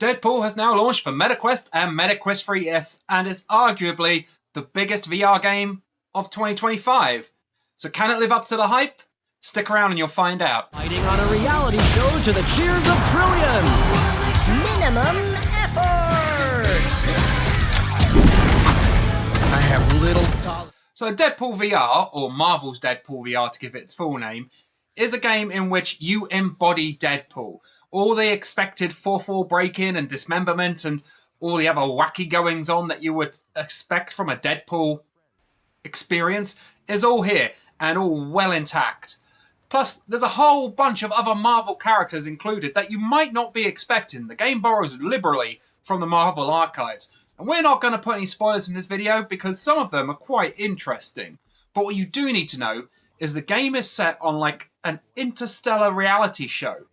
Deadpool has now launched for MetaQuest and MetaQuest 3S and is arguably the biggest VR game of 2025. So can it live up to the hype? Stick around and you'll find out. Fighting on a reality show to the cheers of trillions. Minimum effort. I have little So Deadpool VR, or Marvel's Deadpool VR to give it its full name, is a game in which you embody Deadpool. All the expected 4-4 break-in and dismemberment and all the other wacky goings-on that you would expect from a Deadpool experience is all here and all well intact. Plus, there's a whole bunch of other Marvel characters included that you might not be expecting. The game borrows liberally from the Marvel archives. And we're not going to put any spoilers in this video because some of them are quite interesting. But what you do need to know is the game is set on like an interstellar reality show.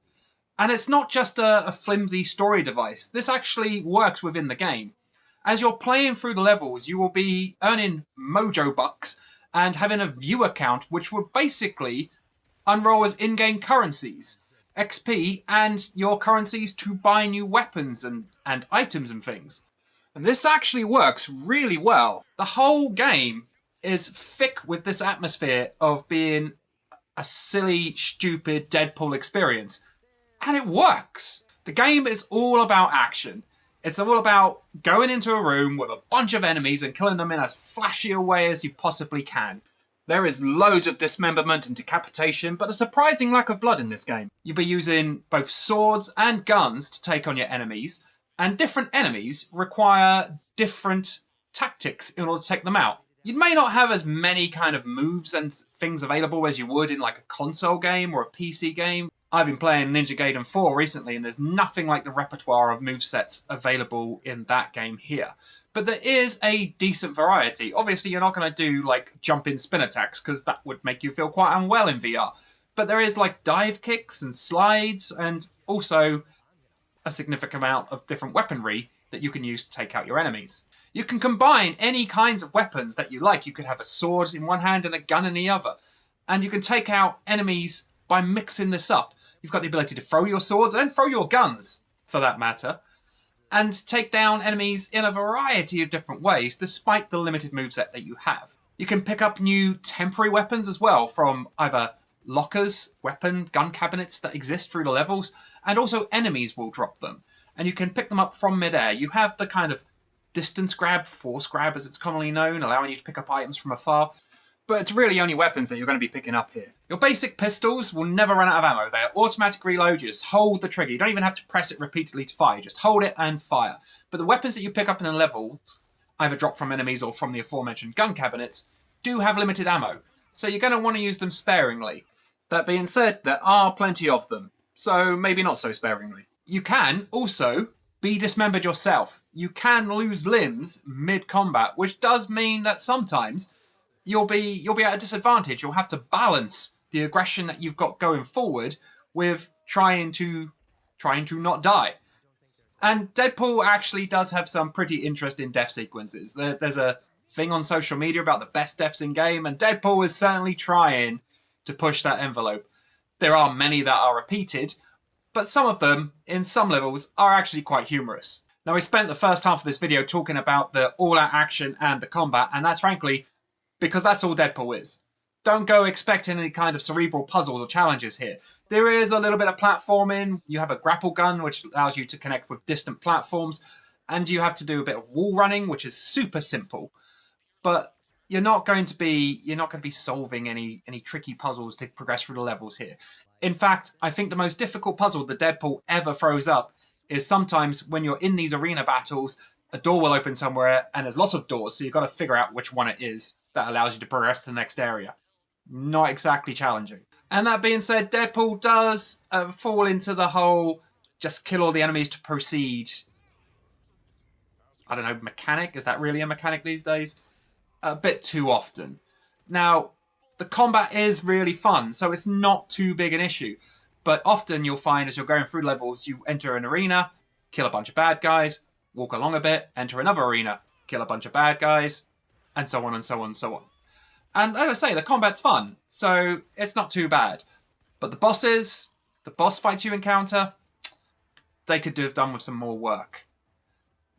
And it's not just a flimsy story device. This actually works within the game. As you're playing through the levels, you will be earning mojo bucks and having a viewer count, which will basically unroll as in-game currencies, XP, and your currencies to buy new weapons and items and things. And this actually works really well. The whole game is thick with this atmosphere of being a silly, stupid Deadpool experience. And it works. The game is all about action. It's all about going into a room with a bunch of enemies and killing them in as flashy a way as you possibly can. There is loads of dismemberment and decapitation, but a surprising lack of blood in this game. You'll be using both swords and guns to take on your enemies, and different enemies require different tactics in order to take them out. You may not have as many kind of moves and things available as you would in like a console game or a PC game. I've been playing Ninja Gaiden 4 recently and there's nothing like the repertoire of movesets available in that game here. But there is a decent variety. Obviously you're not going to do like jump in spin attacks because that would make you feel quite unwell in VR. But there is like dive kicks and slides and also a significant amount of different weaponry that you can use to take out your enemies. You can combine any kinds of weapons that you like. You could have a sword in one hand and a gun in the other. And you can take out enemies by mixing this up. You've got the ability to throw your swords and throw your guns, for that matter, and take down enemies in a variety of different ways, despite the limited moveset that you have. You can pick up new temporary weapons as well from either lockers, gun cabinets that exist through the levels, and also enemies will drop them. And you can pick them up from midair. You have the kind of distance grab, force grab as it's commonly known, allowing you to pick up items from afar. But it's really only weapons that you're going to be picking up here. Your basic pistols will never run out of ammo. They are automatic reload. You just hold the trigger. You don't even have to press it repeatedly to fire. You just hold it and fire. But the weapons that you pick up in the levels, either drop from enemies or from the aforementioned gun cabinets, do have limited ammo. So you're going to want to use them sparingly. That being said, there are plenty of them. So maybe not so sparingly. You can also be dismembered yourself. You can lose limbs mid-combat, which does mean that sometimes you'll be at a disadvantage. You'll have to balance the aggression that you've got going forward with trying to not die. And Deadpool actually does have some pretty interesting death sequences. There's a thing on social media about the best deaths in game, and Deadpool is certainly trying to push that envelope. There are many that are repeated, but some of them, in some levels, are actually quite humorous. Now, we spent the first half of this video talking about the all-out action and the combat, and that's frankly because that's all Deadpool is. Don't go expecting any kind of cerebral puzzles or challenges here. There is a little bit of platforming. You have a grapple gun, which allows you to connect with distant platforms, and you have to do a bit of wall running, which is super simple. But you're not going to be solving any tricky puzzles to progress through the levels here. In fact, I think the most difficult puzzle that Deadpool ever throws up is sometimes when you're in these arena battles, a door will open somewhere and there's lots of doors, so you've got to figure out which one it is that allows you to progress to the next area. Not exactly challenging. And that being said, Deadpool does fall into the whole just kill all the enemies to proceed, I don't know, mechanic? Is that really a mechanic these days? A bit too often. Now, the combat is really fun, so it's not too big an issue. But often you'll find as you're going through levels, you enter an arena, kill a bunch of bad guys, walk along a bit, enter another arena, kill a bunch of bad guys, and so on and so on and so on. And as I say, the combat's fun, so it's not too bad. But the boss fights you encounter, they could have done with some more work.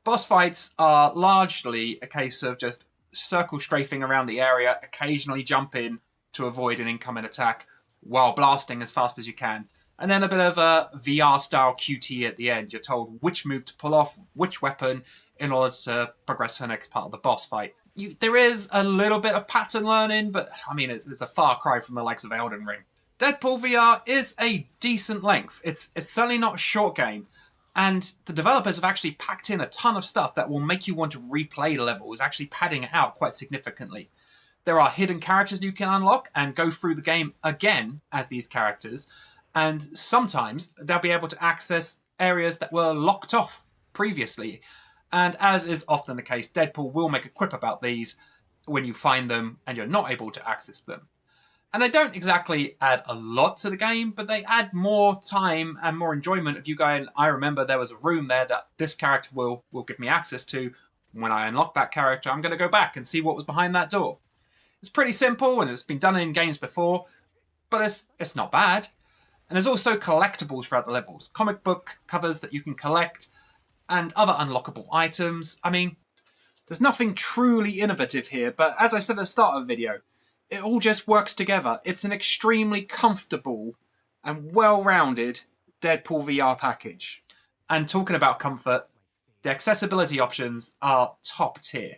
Boss fights are largely a case of just circle strafing around the area, occasionally jump in to avoid an incoming attack while blasting as fast as you can. And then a bit of a VR-style QT at the end. You're told which move to pull off, which weapon, in order to progress to the next part of the boss fight. There is a little bit of pattern learning, but I mean, it's a far cry from the likes of Elden Ring. Deadpool VR is a decent length. It's certainly not a short game. And the developers have actually packed in a ton of stuff that will make you want to replay the levels, actually padding it out quite significantly. There are hidden characters you can unlock and go through the game again as these characters, and sometimes they'll be able to access areas that were locked off previously. And as is often the case, Deadpool will make a quip about these when you find them and you're not able to access them. And they don't exactly add a lot to the game, but they add more time and more enjoyment of you going, I remember there was a room there that this character will give me access to. When I unlock that character, I'm going to go back and see what was behind that door. It's pretty simple and it's been done in games before, but it's not bad. And there's also collectibles throughout the levels. Comic book covers that you can collect and other unlockable items. I mean, there's nothing truly innovative here, but as I said at the start of the video, it all just works together. It's an extremely comfortable and well-rounded Deadpool VR package. And talking about comfort, the accessibility options are top tier.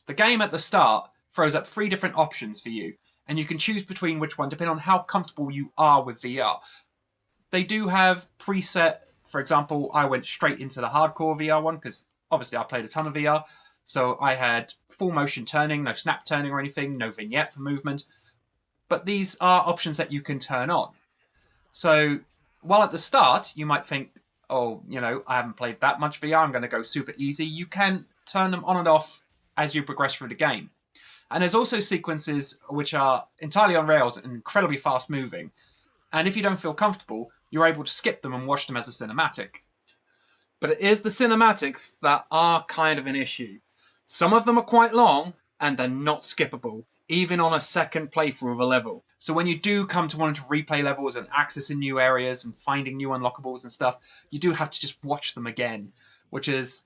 The game at the start throws up 3 different options for you, and you can choose between which one depending on how comfortable you are with VR. They do have preset, for example, I went straight into the hardcore VR one because obviously I played a ton of VR. So I had full motion turning, no snap turning or anything, no vignette for movement. But these are options that you can turn on. So while at the start you might think, oh, I haven't played that much VR, I'm going to go super easy. You can turn them on and off as you progress through the game. And there's also sequences which are entirely on rails and incredibly fast moving. And if you don't feel comfortable, you're able to skip them and watch them as a cinematic. But it is the cinematics that are kind of an issue. Some of them are quite long, and they're not skippable, even on a second playthrough of a level. So when you do come to wanting to replay levels and accessing new areas and finding new unlockables and stuff, you do have to just watch them again. Which is,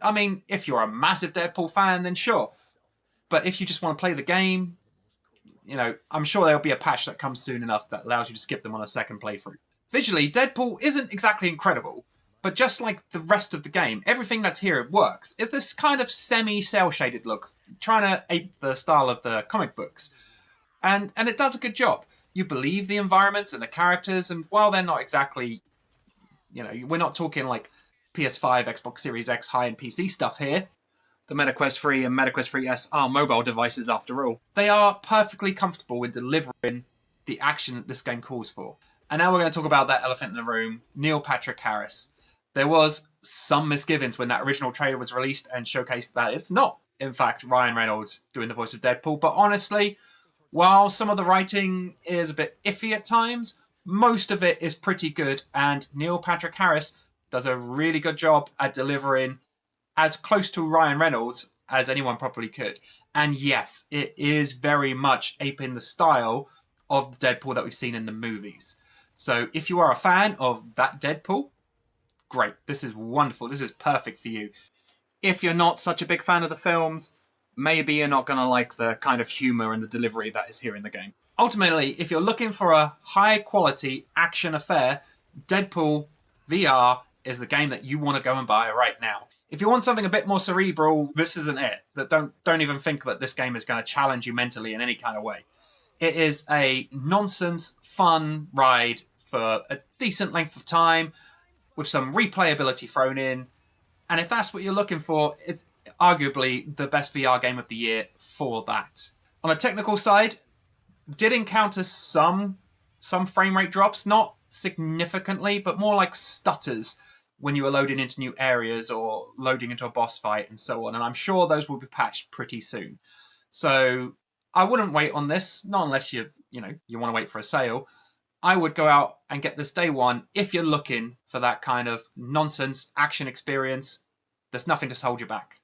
I mean, if you're a massive Deadpool fan, then sure. But if you just want to play the game, I'm sure there'll be a patch that comes soon enough that allows you to skip them on a second playthrough. Visually, Deadpool isn't exactly incredible. But just like the rest of the game, everything that's here works. It's this kind of semi-cel-shaded look, trying to ape the style of the comic books. And it does a good job. You believe the environments and the characters, and while they're not exactly, we're not talking like PS5, Xbox Series X high-end PC stuff here. The MetaQuest 3 and MetaQuest 3S are mobile devices after all. They are perfectly comfortable in delivering the action that this game calls for. And now we're going to talk about that elephant in the room, Neil Patrick Harris. There was some misgivings when that original trailer was released and showcased that it's not, in fact, Ryan Reynolds doing the voice of Deadpool. But honestly, while some of the writing is a bit iffy at times, most of it is pretty good. And Neil Patrick Harris does a really good job at delivering as close to Ryan Reynolds as anyone probably could. And yes, it is very much aping the style of the Deadpool that we've seen in the movies. So if you are a fan of that Deadpool, great. This is wonderful. This is perfect for you. If you're not such a big fan of the films, maybe you're not going to like the kind of humor and the delivery that is here in the game. Ultimately, if you're looking for a high-quality action affair, Deadpool VR is the game that you want to go and buy right now. If you want something a bit more cerebral, this isn't it. Don't even think that this game is going to challenge you mentally in any kind of way. It is a nonsense, fun ride for a decent length of time, with some replayability thrown in. And if that's what you're looking for, it's arguably the best VR game of the year for that. On a technical side, did encounter some frame rate drops, not significantly, but more like stutters when you were loading into new areas or loading into a boss fight and so on. And I'm sure those will be patched pretty soon. So I wouldn't wait on this, not unless you want to wait for a sale. I would go out and get this day one if you're looking for that kind of nonsense action experience. There's nothing to hold you back.